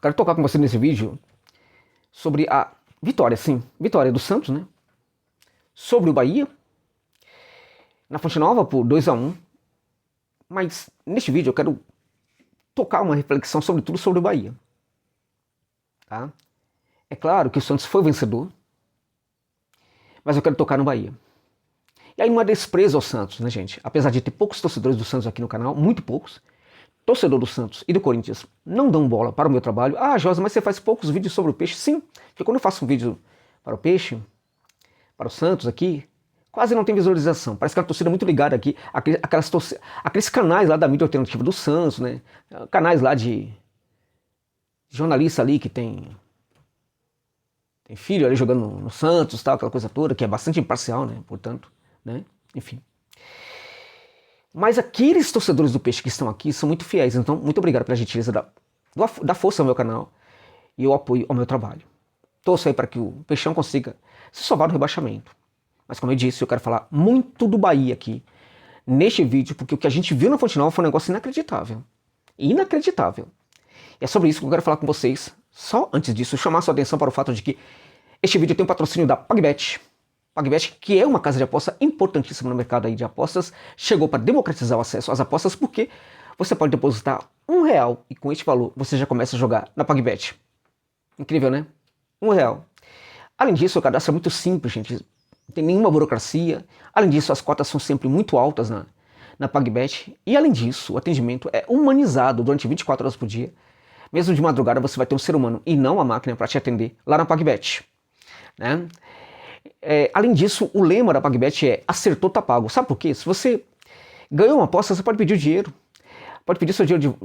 quero tocar com você nesse vídeo sobre a vitória, sim, vitória do Santos, né? Sobre o Bahia, na Fonte Nova por 2-1. Mas neste vídeo eu quero tocar uma reflexão sobretudo sobre o Bahia. Tá? É claro que o Santos foi o vencedor, mas eu quero tocar no Bahia. E aí não é desprezo ao Santos, né, gente? Apesar de ter poucos torcedores do Santos aqui no canal, muito poucos, torcedor do Santos e do Corinthians não dão bola para o meu trabalho. Ah, Josa, mas você faz poucos vídeos sobre o Peixe? Sim, porque quando eu faço um vídeo para o Peixe, para o Santos aqui, quase não tem visualização. Parece que é uma torcida muito ligada aqui, aqueles canais lá da mídia alternativa do Santos, né? Canais lá de jornalista ali que tem filho ali jogando no Santos, tal, aquela coisa toda, que é bastante imparcial, né? Portanto, né? Enfim. Mas aqueles torcedores do Peixe que estão aqui são muito fiéis, então muito obrigado pela gentileza da força ao meu canal e o apoio ao meu trabalho. Torço aí para que o Peixão consiga se salvar do rebaixamento. Mas como eu disse, eu quero falar muito do Bahia aqui neste vídeo, porque o que a gente viu na Fonte Nova foi um negócio inacreditável. Inacreditável. E é sobre isso que eu quero falar com vocês. Só antes disso, chamar sua atenção para o fato de que este vídeo tem um patrocínio da PagBet. PagBet, que é uma casa de aposta importantíssima no mercado aí de apostas, chegou para democratizar o acesso às apostas, porque você pode depositar R$1 e com este valor você já começa a jogar na PagBet. Incrível, né? R$1. Além disso, o cadastro é muito simples, gente. Não tem nenhuma burocracia. Além disso, as cotas são sempre muito altas na PagBet. E além disso, o atendimento é humanizado durante 24 horas por dia. Mesmo de madrugada, você vai ter um ser humano e não a máquina para te atender lá na PagBet. Né? Além disso, o lema da PagBet é acertou, tá pago. Sabe por quê? Se você ganhou uma aposta, você pode pedir o dinheiro. Pode pedir seu dinheiro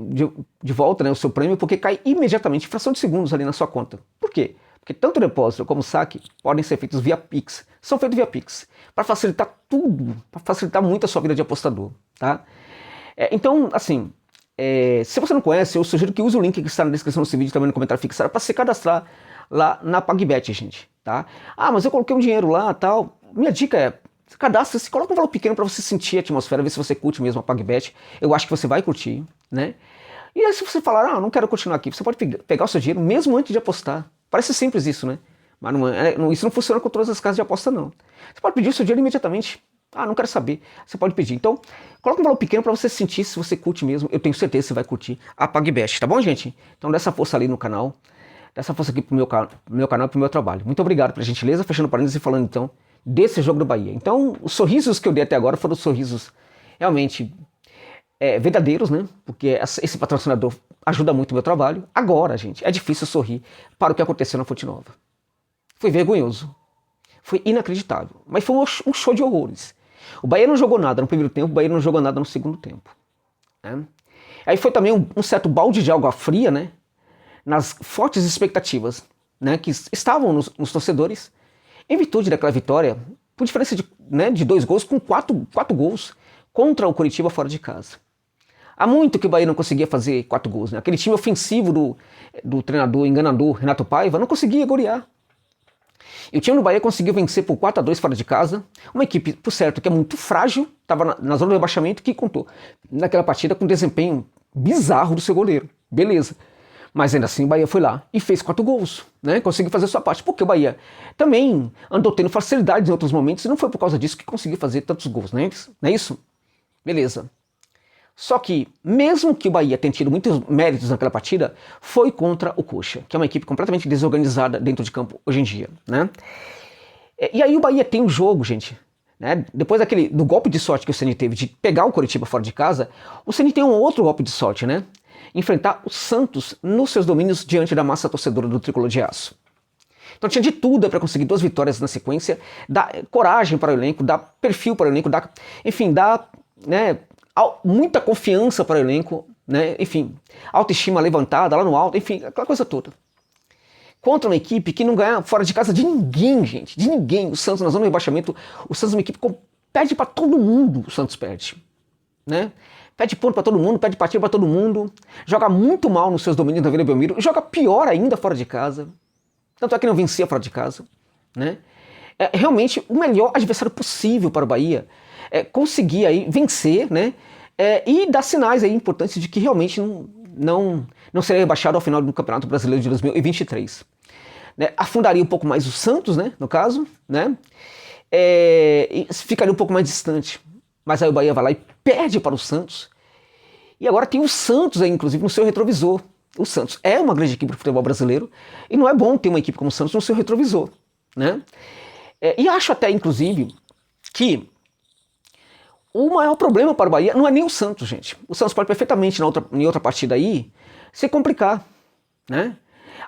de volta, né, o seu prêmio, porque cai imediatamente, em fração de segundos ali na sua conta. Por quê? Porque tanto o depósito como o saque podem ser feitos via Pix. São feitos via Pix. Para facilitar tudo, para facilitar muito a sua vida de apostador. Tá? Então, assim, se você não conhece, eu sugiro que use o link que está na descrição desse vídeo, também no comentário fixado, para se cadastrar lá na PagBet, gente. Tá? Ah, mas eu coloquei um dinheiro lá e tal. Minha dica é, cadastre-se, coloca um valor pequeno para você sentir a atmosfera, ver se você curte mesmo a PagBet. Eu acho que você vai curtir, né? E aí se você falar, ah, não quero continuar aqui, você pode pegar o seu dinheiro mesmo antes de apostar. Parece simples isso, né? Mas isso não funciona com todas as casas de aposta, não. Você pode pedir o seu dinheiro imediatamente. Ah, não quero saber. Você pode pedir. Então, coloca um valor pequeno para você sentir se você curte mesmo. Eu tenho certeza que você vai curtir a PagBet, tá bom, gente? Então, dá essa força ali no canal. Dá essa força aqui pro meu canal e pro meu trabalho. Muito obrigado pela gentileza. Fechando parênteses e falando, então, desse jogo do Bahia. Então, os sorrisos que eu dei até agora foram sorrisos realmente verdadeiros, né? Porque esse patrocinador ajuda muito o meu trabalho. Agora, gente, é difícil sorrir para o que aconteceu na Fonte Nova. Foi vergonhoso. Foi inacreditável. Mas foi um show de horrores. O Bahia não jogou nada no primeiro tempo, o Bahia não jogou nada no segundo tempo. Né? Aí foi também um certo balde de água fria, né? Nas fortes expectativas, né, que estavam nos torcedores, em virtude daquela vitória, por diferença de 2 gols, com 4 gols contra o Coritiba fora de casa. Há muito que o Bahia não conseguia fazer 4 gols. Né? Aquele time ofensivo do treinador enganador Renato Paiva não conseguia golear. E o time do Bahia conseguiu vencer por 4-2 fora de casa, uma equipe, por certo, que é muito frágil, estava na zona do rebaixamento, que contou naquela partida com um desempenho bizarro do seu goleiro. Beleza. Mas ainda assim o Bahia foi lá e fez 4 gols, né? Conseguiu fazer sua parte, porque o Bahia também andou tendo facilidades em outros momentos e não foi por causa disso que conseguiu fazer tantos gols, não é isso? Beleza. Só que, mesmo que o Bahia tenha tido muitos méritos naquela partida, foi contra o Coxa, que é uma equipe completamente desorganizada dentro de campo hoje em dia, né? E aí o Bahia tem um jogo, gente, né? Depois do golpe de sorte que o Ceni teve de pegar o Coritiba fora de casa, o Ceni tem um outro golpe de sorte, né? Enfrentar o Santos nos seus domínios diante da massa torcedora do Tricolor de Aço. Então tinha de tudo para conseguir 2 vitórias na sequência, dar coragem para o elenco, dar perfil para o elenco, dar né, muita confiança para o elenco, né, enfim, autoestima levantada lá no alto, enfim, aquela coisa toda. Contra uma equipe que não ganha fora de casa de ninguém, gente, de ninguém. O Santos na zona de rebaixamento, o Santos é uma equipe que perde para todo mundo, o Santos perde, né? Pede ponto para todo mundo, pede partida para todo mundo, joga muito mal nos seus domínios na Vila Belmiro, joga pior ainda fora de casa, tanto é que não vencia fora de casa, né? É realmente o melhor adversário possível para o Bahia, conseguir aí vencer, né? E dar sinais aí importantes de que realmente não seria rebaixado ao final do Campeonato Brasileiro de 2023. Né? Afundaria um pouco mais o Santos, né, no caso, né? E ficaria um pouco mais distante. Mas aí o Bahia vai lá e perde para o Santos. E agora tem o Santos aí, inclusive, no seu retrovisor. O Santos é uma grande equipe do futebol brasileiro e não é bom ter uma equipe como o Santos no seu retrovisor, né? E acho até, inclusive, que o maior problema para o Bahia não é nem o Santos, gente. O Santos pode perfeitamente, em outra partida aí, se complicar, né?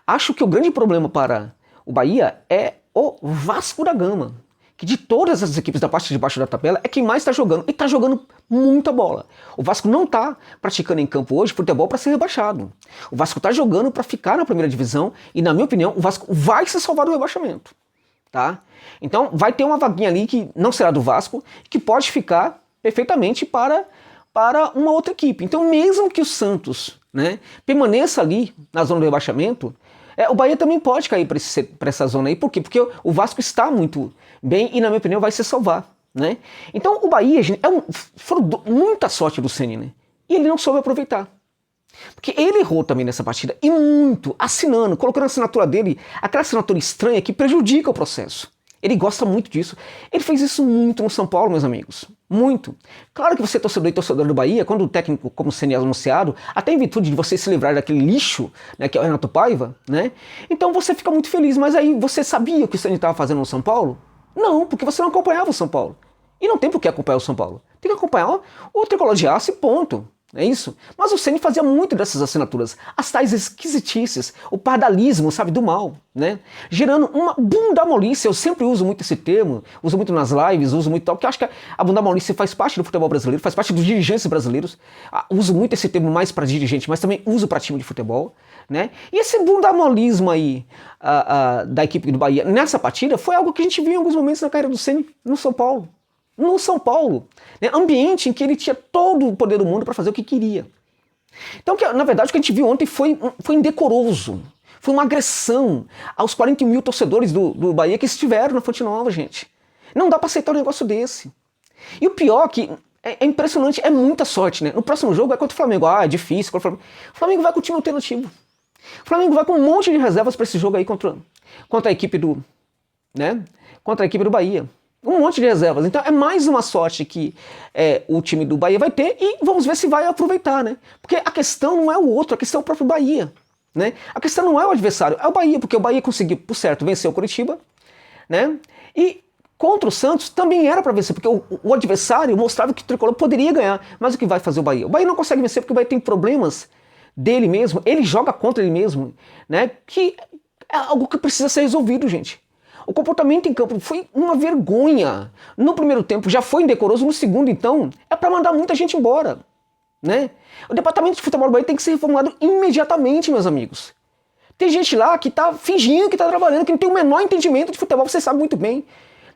Acho que o grande problema para o Bahia é o Vasco da Gama, que de todas as equipes da parte de baixo da tabela é quem mais está jogando, e está jogando muita bola. O Vasco não está praticando em campo hoje futebol para ser rebaixado. O Vasco está jogando para ficar na primeira divisão e, na minha opinião, o Vasco vai se salvar do rebaixamento. Tá? Então vai ter uma vaguinha ali que não será do Vasco, que pode ficar perfeitamente para uma outra equipe. Então mesmo que o Santos, né, permaneça ali na zona do rebaixamento, o Bahia também pode cair para essa zona aí. Por quê? Porque o Vasco está muito bem e, na minha opinião, vai se salvar, né? Então o Bahia, gente, foi muita sorte do Ceni, né? E ele não soube aproveitar. Porque ele errou também nessa partida, e muito, assinando, colocando a assinatura dele, aquela assinatura estranha que prejudica o processo. Ele gosta muito disso. Ele fez isso muito no São Paulo, meus amigos. Muito. Claro que você é torcedor e torcedor do Bahia, quando o técnico como o Ceni é anunciado, até em virtude de você se livrar daquele lixo, né, que é o Renato Paiva, né? Então você fica muito feliz. Mas aí você sabia o que o Ceni estava fazendo no São Paulo? Não, porque você não acompanhava o São Paulo. E não tem por que acompanhar o São Paulo. Tem que acompanhar o Tricolor de Aço e ponto. É isso? Mas o Ceni fazia muito dessas assinaturas, as tais esquisitices, o pardalismo, sabe, do mal, né? Gerando uma bundamolice. Eu sempre uso muito esse termo, uso muito nas lives, uso muito tal, porque eu acho que a bundamolice faz parte do futebol brasileiro, faz parte dos dirigentes brasileiros. Uso muito esse termo mais para dirigente, mas também uso para time de futebol, né? E esse bundamolismo aí da equipe do Bahia nessa partida foi algo que a gente viu em alguns momentos na carreira do Ceni no São Paulo. No São Paulo, né? Ambiente em que ele tinha todo o poder do mundo para fazer o que queria. Então, na verdade, o que a gente viu ontem foi indecoroso, foi uma agressão aos 40 mil torcedores do Bahia que estiveram na Fonte Nova, gente. Não dá para aceitar um negócio desse. E o pior que é impressionante, é muita sorte, né? No próximo jogo é contra o Flamengo. É difícil. O Flamengo vai com o time alternativo. O Flamengo vai com um monte de reservas para esse jogo aí contra a equipe do, né? Contra a equipe do Bahia. Um monte de reservas. Então é mais uma sorte que o time do Bahia vai ter, e vamos ver se vai aproveitar, né? Porque a questão não é o outro, a questão é o próprio Bahia, né? A questão não é o adversário, é o Bahia, porque o Bahia conseguiu, por certo, vencer o Coritiba, né? E contra o Santos também era para vencer, porque o adversário mostrava que o Tricolor poderia ganhar, mas o que vai fazer o Bahia? O Bahia não consegue vencer porque o Bahia tem problemas dele mesmo, ele joga contra ele mesmo, né? Que é algo que precisa ser resolvido, gente. O comportamento em campo foi uma vergonha. No primeiro tempo já foi indecoroso, no segundo, então, é para mandar muita gente embora, né? O departamento de futebol do Bahia tem que ser reformulado imediatamente, meus amigos. Tem gente lá que tá fingindo que tá trabalhando, que não tem o menor entendimento de futebol, você sabe muito bem,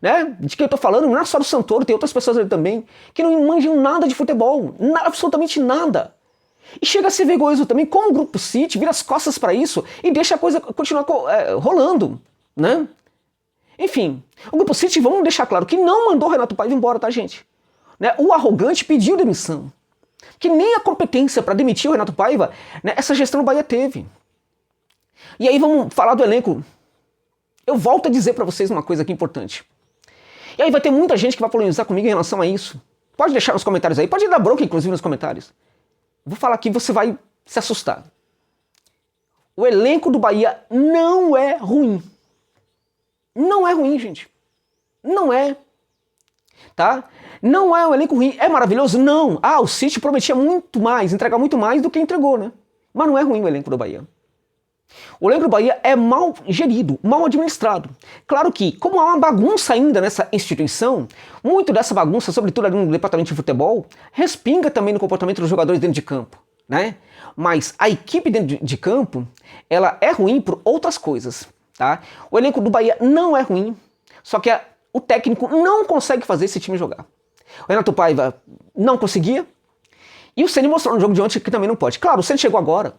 né? De que eu tô falando, não é só do Santoro, tem outras pessoas ali também, que não manjam nada de futebol, absolutamente nada. E chega a ser vergonhoso também, como o Grupo City vira as costas para isso e deixa a coisa continuar rolando, né? Enfim, o Grupo City, vamos deixar claro, que não mandou o Renato Paiva embora, tá, gente? Né? O arrogante pediu demissão. Que nem a competência para demitir o Renato Paiva, né, essa gestão do Bahia teve. E aí vamos falar do elenco. Eu volto a dizer para vocês uma coisa aqui importante. E aí vai ter muita gente que vai polemizar comigo em relação a isso. Pode deixar nos comentários aí, pode dar bronca, inclusive, nos comentários. Vou falar aqui, você vai se assustar. O elenco do Bahia não é ruim. Não é ruim, gente. Não é. Tá? Não é um elenco ruim. É maravilhoso? Não. O City prometia muito mais, entregar muito mais do que entregou, né? Mas não é ruim o elenco do Bahia. O elenco do Bahia é mal gerido, mal administrado. Claro que, como há uma bagunça ainda nessa instituição, muito dessa bagunça, sobretudo ali no departamento de futebol, respinga também no comportamento dos jogadores dentro de campo, né? Mas a equipe dentro de campo, ela é ruim por outras coisas. Tá? O elenco do Bahia não é ruim, só que o técnico não consegue fazer esse time jogar. O Renato Paiva não conseguia, e o Ceni mostrou no jogo de ontem que também não pode. Claro, o Ceni chegou agora,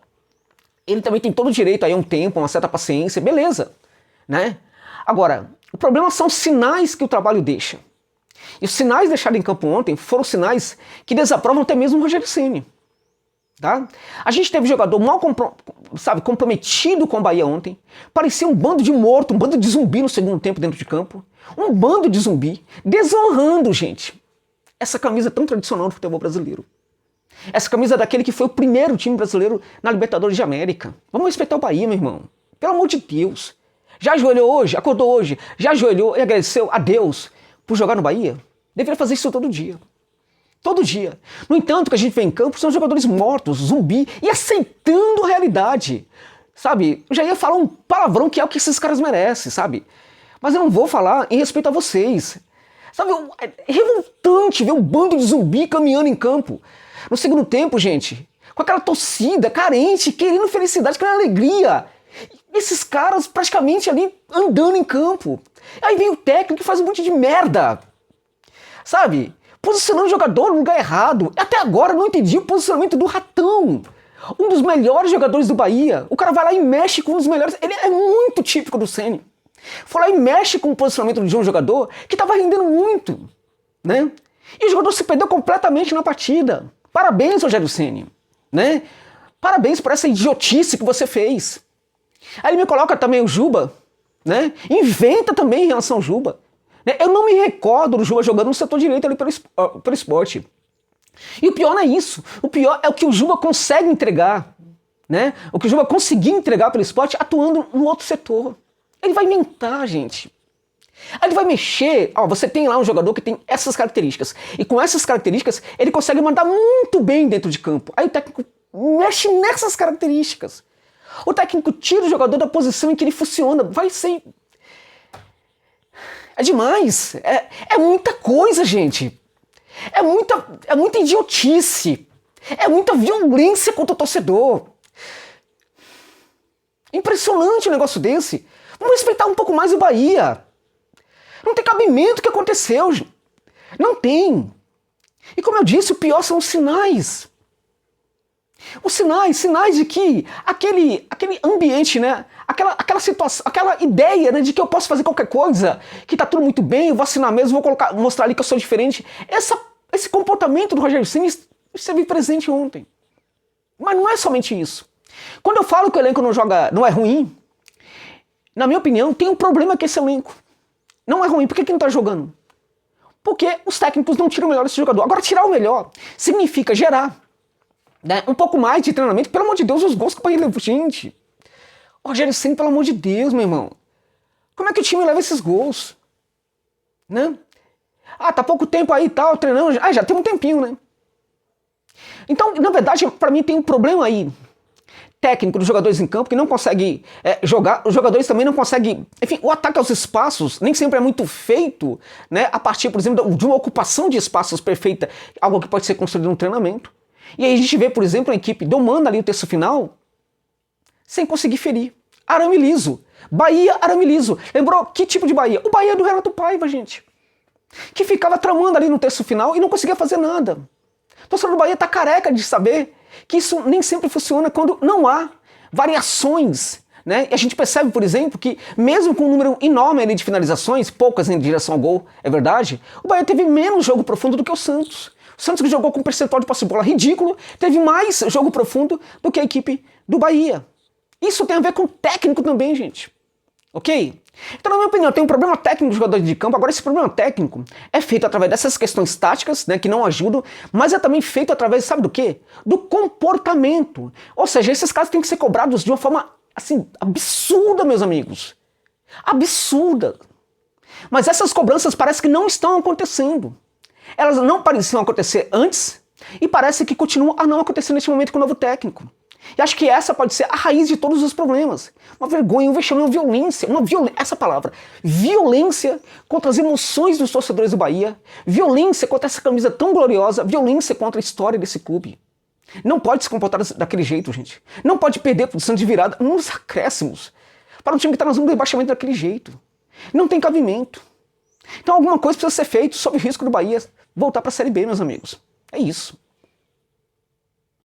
ele também tem todo o direito aí a um tempo, uma certa paciência, beleza, né? Agora, o problema são os sinais que o trabalho deixa. E os sinais deixados em campo ontem foram sinais que desaprovam até mesmo o Rogério Ceni. Tá? A gente teve jogador mal comprometido com o Bahia ontem. Parecia um bando de morto, um bando de zumbi no segundo tempo dentro de campo. Um bando de zumbi, desonrando, gente, essa camisa tão tradicional do futebol brasileiro. Essa camisa daquele que foi o primeiro time brasileiro na Libertadores de América. Vamos respeitar o Bahia, meu irmão. Pelo amor de Deus. Já ajoelhou hoje? Acordou hoje? Já ajoelhou e agradeceu a Deus por jogar no Bahia? Deveria fazer isso todo dia. Todo dia. No entanto, o que a gente vê em campo são jogadores mortos, zumbi, e aceitando a realidade. Sabe? Eu já ia falar um palavrão que é o que esses caras merecem, sabe? Mas eu não vou falar em respeito a vocês. Sabe? É revoltante ver um bando de zumbi caminhando em campo. No segundo tempo, gente, com aquela torcida carente, querendo felicidade, querendo alegria. Esses caras praticamente ali andando em campo. Aí vem o técnico que faz um monte de merda. Sabe? Posicionando o jogador no lugar errado. Até agora eu não entendi o posicionamento do Ratão. Um dos melhores jogadores do Bahia. O cara vai lá e mexe com um dos melhores. Ele é muito típico do Ceni. Foi lá e mexe com o posicionamento de um jogador que estava rendendo muito. Né? E o jogador se perdeu completamente na partida. Parabéns, Rogério Ceni. Né? Parabéns por essa idiotice que você fez. Aí ele me coloca também o Juba. Né? Inventa também em relação ao Juba. Eu não me recordo do Juba jogando no setor direito ali pelo Sport. E o pior não é isso. O pior é o que o Juba consegue entregar. Né? O que o Juba conseguiu entregar pelo Sport atuando no outro setor. Ele vai inventar, gente. Aí ele vai mexer. Ó, você tem lá um jogador que tem essas características. E com essas características, ele consegue mandar muito bem dentro de campo. Aí o técnico mexe nessas características. O técnico tira o jogador da posição em que ele funciona. Vai ser... É demais. É muita coisa, gente. É muita idiotice. É muita violência contra o torcedor. Impressionante um negócio desse. Vamos respeitar um pouco mais o Bahia. Não tem cabimento o que aconteceu. Não tem. E como eu disse, o pior são os sinais. Os sinais de que aquele ambiente, né? Aquela situação, aquela ideia, né, de que eu posso fazer qualquer coisa, que tá tudo muito bem, eu vou assinar mesmo, vou mostrar ali que eu sou diferente. Esse comportamento do Rogério Ceni esteve presente ontem. Mas não é somente isso. Quando eu falo que o elenco não é ruim, na minha opinião, tem um problema com esse elenco. Não é ruim. Por que não tá jogando? Porque os técnicos não tiram o melhor desse jogador. Agora, tirar o melhor significa gerar, né, um pouco mais de treinamento. Pelo amor de Deus, os gols que o Bahia levou. Gente, o Rogério Ceni, pelo amor de Deus, meu irmão. Como é que o time leva esses gols? Né? Ah, tá pouco tempo aí e tal, treinando. Ah, já tem um tempinho, né? Então, na verdade, pra mim tem um problema aí. Técnico dos jogadores em campo que não consegue jogar, os jogadores também não conseguem, enfim, o ataque aos espaços nem sempre é muito feito, né, a partir, por exemplo, de uma ocupação de espaços perfeita, algo que pode ser construído no treinamento. E aí a gente vê, por exemplo, a equipe domando ali o terço final sem conseguir ferir. Arame liso. Bahia, arame liso. Lembrou que tipo de Bahia? O Bahia do Renato Paiva, gente. Que ficava tramando ali no terço final e não conseguia fazer nada. O torcedor do Bahia tá careca de saber que isso nem sempre funciona quando não há variações, né? E a gente percebe, por exemplo, que mesmo com um número enorme ali de finalizações, poucas em direção ao gol, é verdade, o Bahia teve menos jogo profundo do que o Santos. O Santos, que jogou com um percentual de posse de bola ridículo, teve mais jogo profundo do que a equipe do Bahia. Isso tem a ver com o técnico também, gente. Ok? Então, na minha opinião, tem um problema técnico dos jogadores de campo. Agora, esse problema técnico é feito através dessas questões táticas, né, que não ajudam, mas é também feito através, sabe do quê? Do comportamento. Ou seja, esses casos têm que ser cobrados de uma forma, assim, absurda, meus amigos. Absurda. Mas essas cobranças parece que não estão acontecendo. Elas não pareciam acontecer antes e parece que continuam a não acontecer neste momento com o novo técnico. E acho que essa pode ser a raiz de todos os problemas. Uma vergonha, um vexame, uma violência, essa palavra, violência contra as emoções dos torcedores do Bahia, violência contra essa camisa tão gloriosa, violência contra a história desse clube. Não pode se comportar daquele jeito, gente. Não pode perder posição de virada nos acréscimos para um time que está na zona de rebaixamento daquele jeito. Não tem cabimento. Então alguma coisa precisa ser feita sob o risco do Bahia voltar para a Série B, meus amigos. É isso.